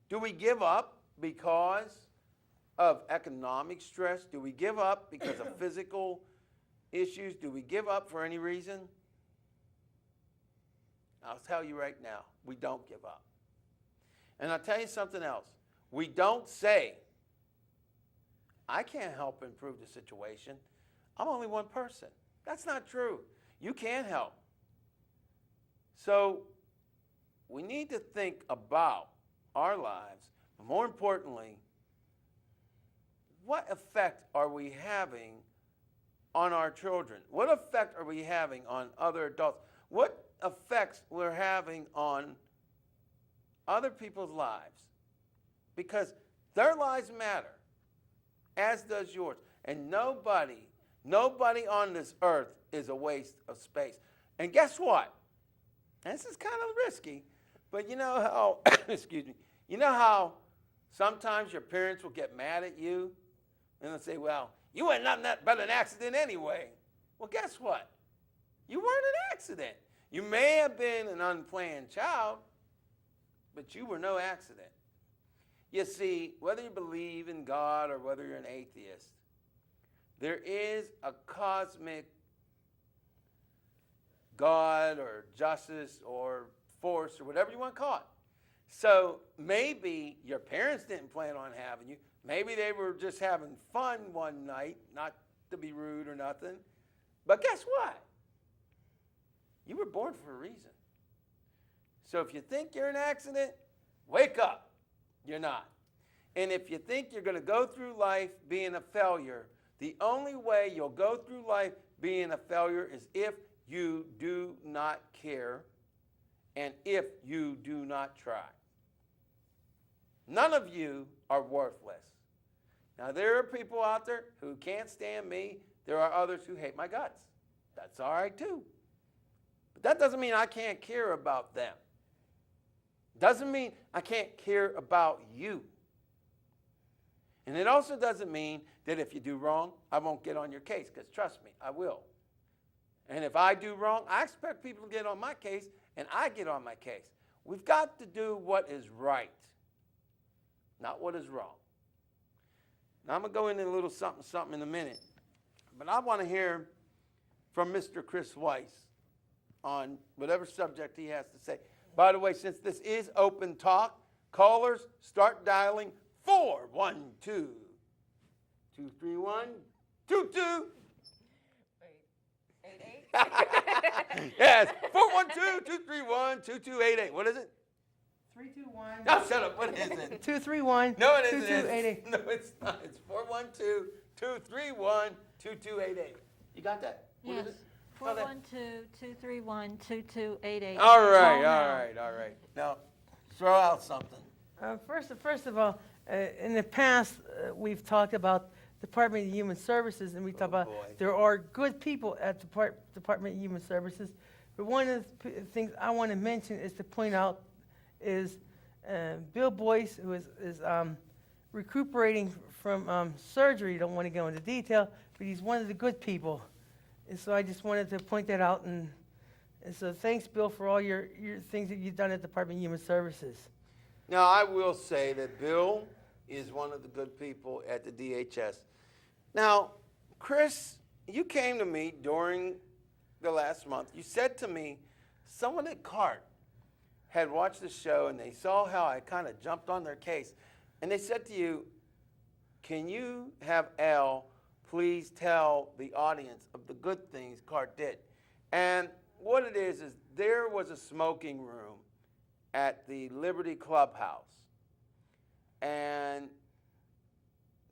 Do we give up because of economic stress? Do we give up because of physical issues? Do we give up for any reason? I'll tell you right now, we don't give up. And I'll tell you something else. We don't say, I can't help improve the situation. I'm only one person. That's not true. You can help. So we need to think about our lives, but more importantly, what effect are we having on our children? What effect are we having on other adults? What effects we're having on other people's lives? Because their lives matter, as does yours. And nobody on this earth is a waste of space. And guess what? And this is kind of risky, but you know how, excuse me, you know how sometimes your parents will get mad at you and they'll say, well, you weren't nothing but an accident anyway. Well, guess what? You weren't an accident. You may have been an unplanned child, but you were no accident. You see, whether you believe in God or whether you're an atheist, there is a cosmic God or justice or force or whatever you want to call it. So maybe your parents didn't plan on having you. Maybe they were just having fun one night, not to be rude or nothing. But guess what? You were born for a reason. So if you think you're an accident, wake up. You're not. And if you think you're going to go through life being a failure, the only way you'll go through life being a failure is if you do not care and if you do not try. None of you are worthless. Now, there are people out there who can't stand me. There are others who hate my guts. That's all right, too. But that doesn't mean I can't care about them. Doesn't mean I can't care about you. And it also doesn't mean that if you do wrong, I won't get on your case, because trust me, I will. And if I do wrong, I expect people to get on my case, and I get on my case. We've got to do what is right, not what is wrong. Now, I'm going to go into a little something in a minute, but I want to hear from Mr. Chris Weis on whatever subject he has to say. By the way, since this is open talk, callers, start dialing 412-231-22. Wait, 88? Yes, 412-231-2288. What is it? 321. No, shut up. What is it? 231. No, it isn't. 2288. No, it's not. It's 412-231-2288. You got that? What Yes. is it? 412-231-2288. All right. Now, throw out something. First of all, in the past, we've talked about Department of Human Services, and we talked about there are good people at the Department of Human Services. But one of the things I want to mention is to point out is Bill Boyce, who is recuperating from surgery. Don't want to go into detail, but he's one of the good people. And so I just wanted to point that out. And so thanks, Bill, for all your things that you've done at the Department of Human Services. Now, I will say that Bill is one of the good people at the DHS. Now, Chris, you came to me during the last month. You said to me, someone at CART had watched the show and they saw how I kind of jumped on their case. And they said to you, can you have Al please tell the audience of the good things CART did? And what it is there was a smoking room at the Liberty Clubhouse. And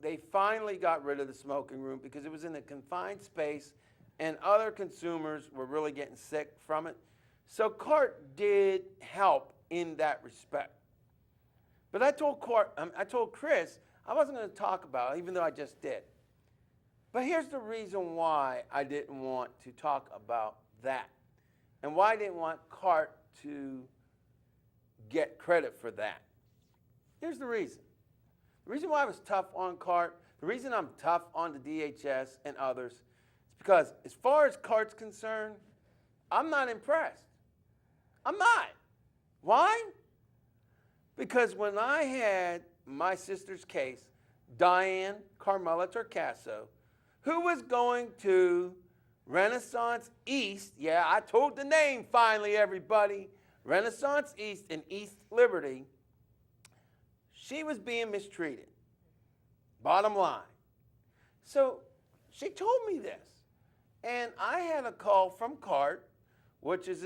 they finally got rid of the smoking room because it was in a confined space and other consumers were really getting sick from it. So CART did help in that respect. But I told Chris I wasn't going to talk about it, even though I just did. But here's the reason why I didn't want to talk about that and why I didn't want CART to get credit for that. Here's the reason. The reason why I was tough on CART, the reason I'm tough on the DHS and others, is because as far as CART's concerned, I'm not impressed. I'm not. Why? Because when I had my sister's case, Diane Carmela Torcaso, who was going to Renaissance East, yeah, I told the name finally, everybody, Renaissance East in East Liberty, she was being mistreated, bottom line. So she told me this, and I had a call from CART, which is,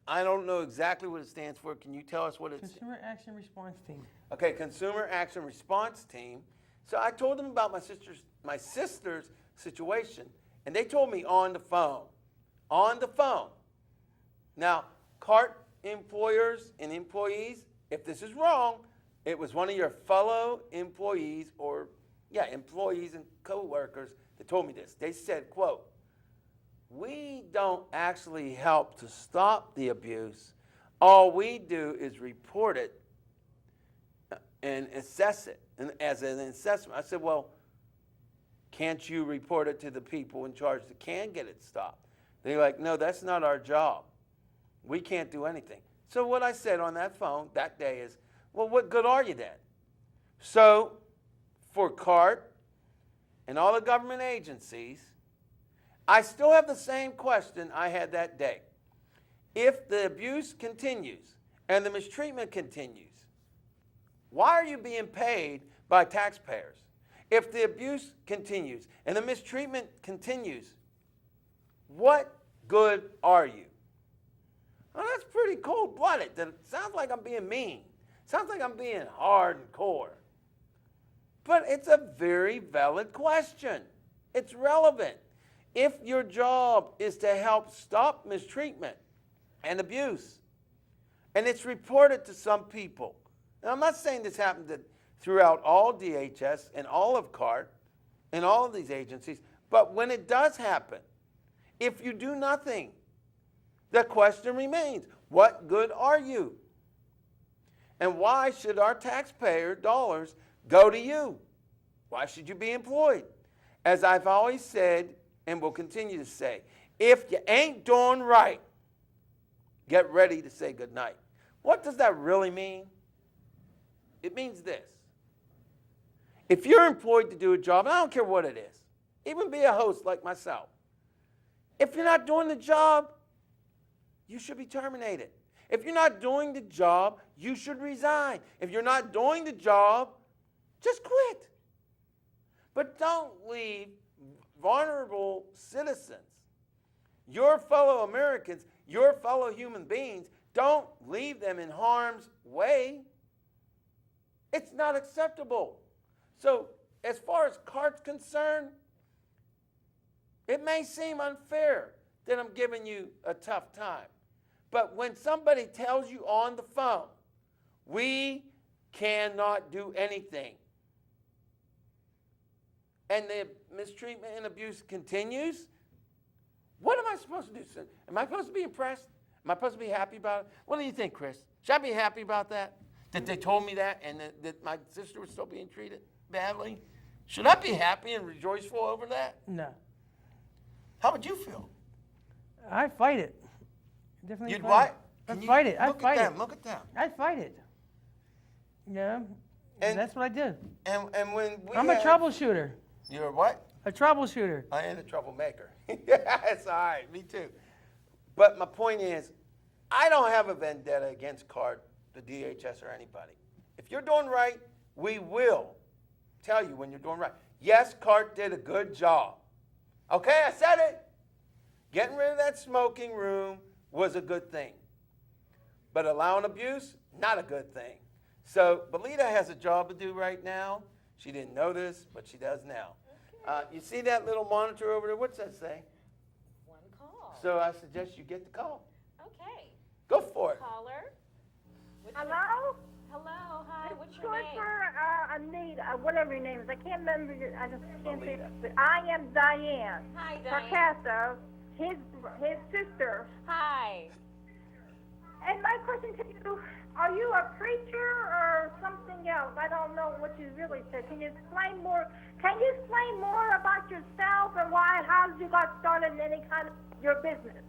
I don't know exactly what it stands for. Can you tell us what it's? Consumer Action Response Team. Okay, Consumer Action Response Team. So I told them about my sister's situation, and they told me on the phone. On the phone. Now, CART employers and employees, if this is wrong, it was one of your fellow employees or, yeah, employees and co-workers that told me this. They said, quote, "We don't actually help to stop the abuse. All we do is report it and assess it and as an assessment." I said, well, can't you report it to the people in charge that can get it stopped? They're like, no, that's not our job. We can't do anything. So what I said on that phone that day is, well, what good are you then? So for CART and all the government agencies, I still have the same question I had that day. If the abuse continues and the mistreatment continues, why are you being paid by taxpayers? If the abuse continues and the mistreatment continues, what good are you? Well, that's pretty cold-blooded. It sounds like I'm being mean. Sounds like I'm being hardcore. But it's a very valid question. It's relevant. If your job is to help stop mistreatment and abuse, and it's reported to some people, and I'm not saying this happened throughout all DHS and all of CART and all of these agencies, but when it does happen, if you do nothing, the question remains, what good are you? And why should our taxpayer dollars go to you? Why should you be employed? As I've always said and will continue to say, if you ain't doing right, get ready to say goodnight. What does that really mean? It means this. If you're employed to do a job, and I don't care what it is, even be a host like myself, if you're not doing the job, you should be terminated. If you're not doing the job, you should resign. If you're not doing the job, just quit. But don't leave vulnerable citizens, your fellow Americans, your fellow human beings, don't leave them in harm's way. It's not acceptable. So as far as CART's concerned, it may seem unfair that I'm giving you a tough time. But when somebody tells you on the phone, we cannot do anything, and the mistreatment and abuse continues, what am I supposed to do? Am I supposed to be impressed? Am I supposed to be happy about it? What do you think, Chris? Should I be happy about that? That they told me that and that my sister was still being treated badly? Should I be happy and rejoiceful over that? No. How would you feel? I'd fight it. Definitely. You'd what? I'd fight it. I'd fight it. Look at them. I'd fight it. Yeah. And that's what I did. And when I'm a troubleshooter. You're a what? A troubleshooter. I am a troublemaker. It's all right. Me too. But my point is, I don't have a vendetta against CART, the DHS, or anybody. If you're doing right, we will tell you when you're doing right. Yes, CART did a good job. Okay, I said it. Getting rid of that smoking room was a good thing. But allowing abuse, not a good thing. So Belita has a job to do right now. She didn't know this, but she does now. You see that little monitor over there? What's that say? One call. So I suggest you get the call. Okay. Go for it. Caller. Hello? Hello. Hi. What's your Short name? for Anita, whatever your name is. I can't remember. I just can't say. Alita. But I am Diane. Hi, Diane. Torcaso, his sister. Hi. And my question to you: are you a preacher or something else? I don't know what you really said. Can you explain more? Can you explain more about yourself and how you got started in any kind of your business?